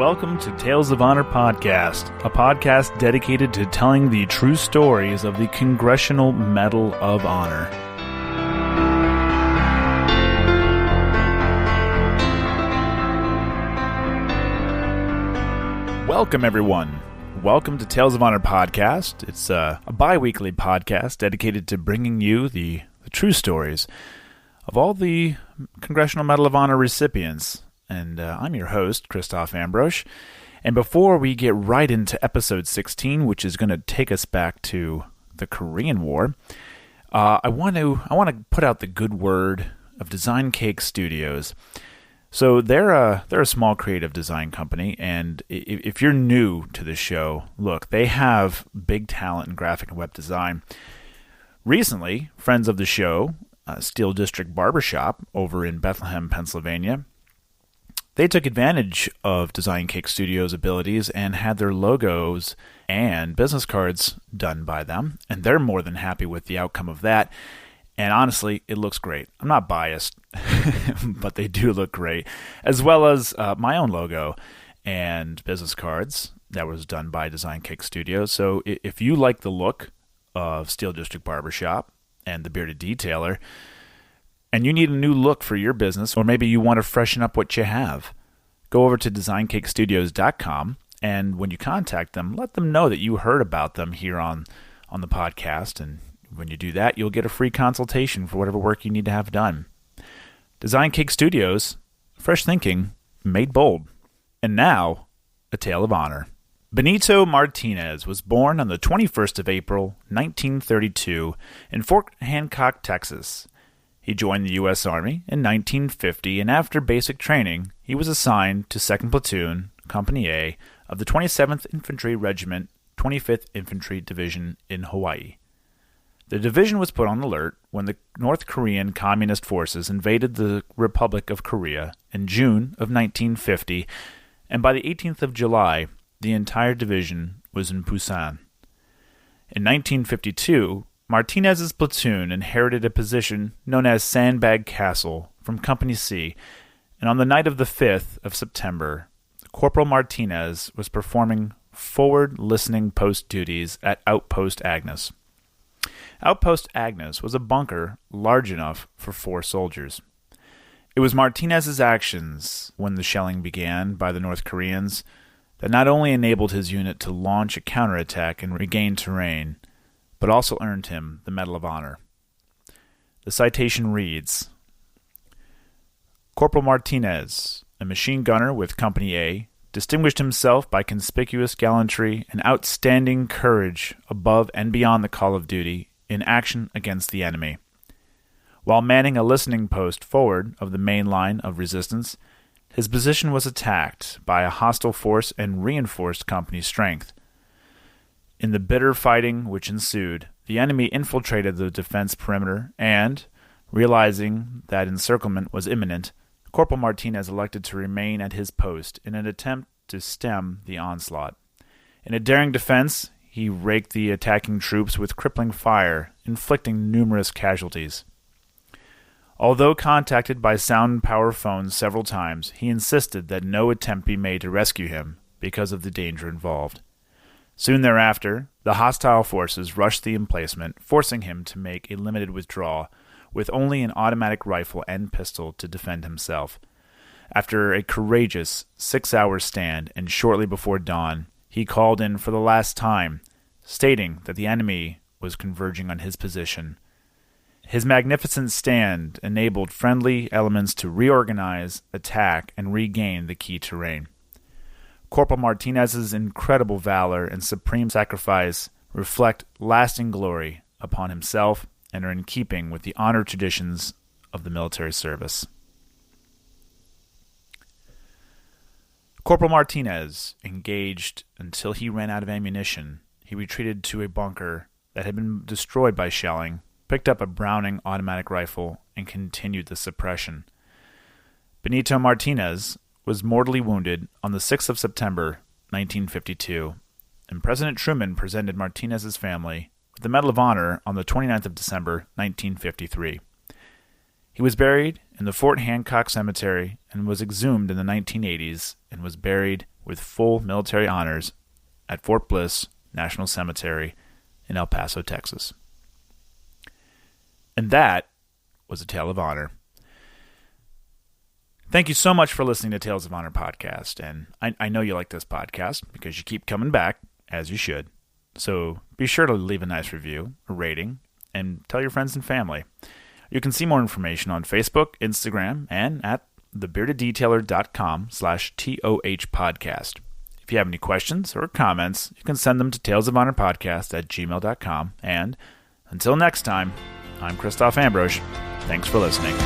welcome to Tales of Honor Podcast, a podcast dedicated to telling the true stories of the Congressional Medal of Honor. Welcome, everyone. Welcome to Tales of Honor Podcast. It's a bi-weekly podcast dedicated to bringing you the true stories of all the Congressional Medal of Honor recipients. And I'm your host, Christoph Ambrosch. And before we get right into episode 16, which is going to take us back to the Korean War, I want to put out the good word of DesignCake Studios. So they're a small creative design company, and if you're new to the show, look, they have big talent in graphic and web design. Recently, friends of the show, Steel District Barbershop over in Bethlehem, Pennsylvania, they took advantage of DesignCake Studios' abilities and had their logos and business cards done by them, and they're more than happy with the outcome of that. And honestly, it looks great. I'm not biased, but they do look great, as well as my own logo and business cards that was done by DesignCake Studios. So if you like the look of Steel District Barbershop and the Bearded Detailer, and you need a new look for your business, or maybe you want to freshen up what you have, go over to DesignCakeStudios.com, and when you contact them, let them know that you heard about them here on the podcast, and when you do that, you'll get a free consultation for whatever work you need to have done. DesignCake Studios, fresh thinking, made bold. And now, a tale of honor. Benito Martinez was born on the 21st of April, 1932, in Fort Hancock, Texas. He joined the U.S. Army in 1950, and after basic training, he was assigned to 2nd Platoon, Company A, of the 27th Infantry Regiment, 25th Infantry Division in Hawaii. The division was put on alert when the North Korean Communist forces invaded the Republic of Korea in June of 1950, and by the 18th of July, the entire division was in Busan. In 1952, Martinez's platoon inherited a position known as Sandbag Castle from Company C, and on the night of the 5th of September, Corporal Martinez was performing forward listening post duties at Outpost Agnes. Outpost Agnes was a bunker large enough for 4 soldiers. It was Martinez's actions when the shelling began by the North Koreans that not only enabled his unit to launch a counterattack and regain terrain, but also earned him the Medal of Honor. The citation reads, Corporal Martinez, a machine gunner with Company A, distinguished himself by conspicuous gallantry and outstanding courage above and beyond the call of duty in action against the enemy. While manning a listening post forward of the main line of resistance, his position was attacked by a hostile force and reinforced company strength. In the bitter fighting which ensued, the enemy infiltrated the defense perimeter and, realizing that encirclement was imminent, Corporal Martinez elected to remain at his post in an attempt to stem the onslaught. In a daring defense, he raked the attacking troops with crippling fire, inflicting numerous casualties. Although contacted by sound power phones several times, he insisted that no attempt be made to rescue him because of the danger involved. Soon thereafter, the hostile forces rushed the emplacement, forcing him to make a limited withdrawal, with only an automatic rifle and pistol to defend himself. After a courageous 6-hour stand and shortly before dawn, he called in for the last time, stating that the enemy was converging on his position. His magnificent stand enabled friendly elements to reorganize, attack, and regain the key terrain. Corporal Martinez's incredible valor and supreme sacrifice reflect lasting glory upon himself and are in keeping with the honor traditions of the military service. Corporal Martinez engaged until he ran out of ammunition. He retreated to a bunker that had been destroyed by shelling, picked up a Browning automatic rifle, and continued the suppression. Benito Martinez was mortally wounded on the 6th of September, 1952, and President Truman presented Martinez's family with the Medal of Honor on the 29th of December, 1953. He was buried in the Fort Hancock Cemetery and was exhumed in the 1980s and was buried with full military honors at Fort Bliss National Cemetery in El Paso, Texas. And that was a Tale of Honor. Thank you so much for listening to Tales of Honor podcast, and I know you like this podcast because you keep coming back, as you should. So be sure to leave a nice review, a rating, and tell your friends and family. You can see more information on Facebook, Instagram, and at thebeardeddetailer.com/TOH podcast. If you have any questions or comments, you can send them to talesofhonorpodcast@gmail.com. And until next time, I'm Christoph Ambrosch. Thanks for listening.